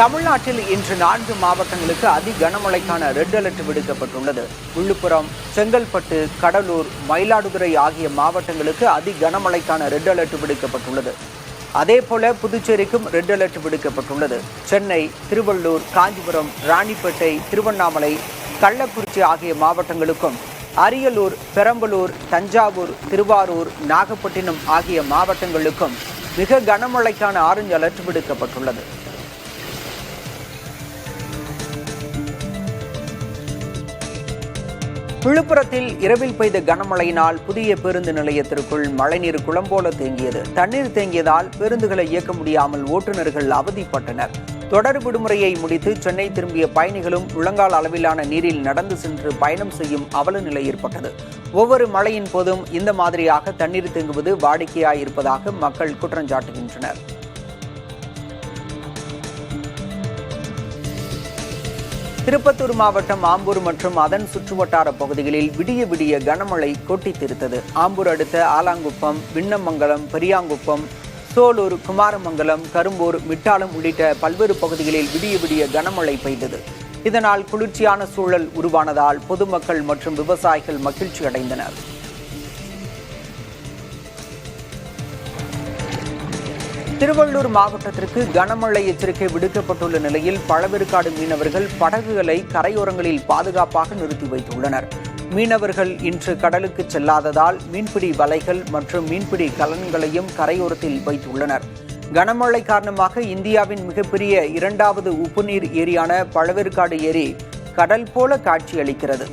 தமிழ்நாட்டில் இன்று 4 மாவட்டங்களுக்கு அதி கனமழைக்கான ரெட் அலர்ட் விடுக்கப்பட்டுள்ளது. விழுப்புரம், செங்கல்பட்டு, கடலூர், மயிலாடுதுறை ஆகிய மாவட்டங்களுக்கு அதி கனமழைக்கான ரெட் அலர்ட் விடுக்கப்பட்டுள்ளது. அதேபோல புதுச்சேரிக்கும் ரெட் அலர்ட் விடுக்கப்பட்டுள்ளது. சென்னை, திருவள்ளூர், காஞ்சிபுரம், ராணிப்பேட்டை, திருவண்ணாமலை, கள்ளக்குறிச்சி ஆகிய மாவட்டங்களுக்கும், அரியலூர், பெரம்பலூர், தஞ்சாவூர், திருவாரூர், நாகப்பட்டினம் ஆகிய மாவட்டங்களுக்கும் மிக கனமழைக்கான ஆரஞ்சு அலர்ட் விடுக்கப்பட்டுள்ளது. விழுப்புரத்தில் இரவில் பெய்த கனமழையினால் புதிய பேருந்து நிலையத்திற்குள் மழைநீர் குளம் போல தேங்கியது. தண்ணீர் தேங்கியதால் பேருந்துகளை இயக்க முடியாமல் ஓட்டுநர்கள் அவதிப்பட்டனர். தொடர் விடுமுறையை முடித்து சென்னை திரும்பிய பயணிகளும் முழங்கால் அளவிலான நீரில் நடந்து சென்று பயணம் செய்யும் அவல நிலை ஏற்பட்டது. ஒவ்வொரு மழையின் போதும் இந்த மாதிரியாக தண்ணீர் தேங்குவது வாடிக்கையாயிருப்பதாக மக்கள் குற்றம் சாட்டுகின்றனர். திருப்பத்தூர் மாவட்டம் ஆம்பூர் மற்றும் அதன் சுற்றுவட்டார பகுதிகளில் விடிய விடிய கனமழை கொட்டி தீர்த்தது. ஆம்பூர் அடுத்த ஆலாங்குப்பம், விண்ணமங்கலம், பெரியாங்குப்பம், சோலூர், குமாரமங்கலம், கரும்பூர், மிட்டாலம் உள்ளிட்ட பல்வேறு பகுதிகளில் விடிய விடிய கனமழை பெய்தது. இதனால் குளிர்ச்சியான சூழல் உருவானதால் பொதுமக்கள் மற்றும் விவசாயிகள் மகிழ்ச்சி அடைந்தனர். திருவள்ளூர் மாவட்டத்திற்கு கனமழை எச்சரிக்கை விடுக்கப்பட்டுள்ள நிலையில் பழவேற்காடு மீனவர்கள் படகுகளை கரையோரங்களில் பாதுகாப்பாக நிறுத்தி வைத்துள்ளனர். மீனவர்கள் இன்று கடலுக்கு செல்லாததால் மீன்பிடி வலைகள் மற்றும் மீன்பிடி கலன்களையும் கரையோரத்தில் வைத்துள்ளனர். கனமழை காரணமாக இந்தியாவின் மிகப்பெரிய 2வது உப்புநீர் ஏரியான பழவேற்காடு ஏரி கடல் போல காட்சியளிக்கிறது.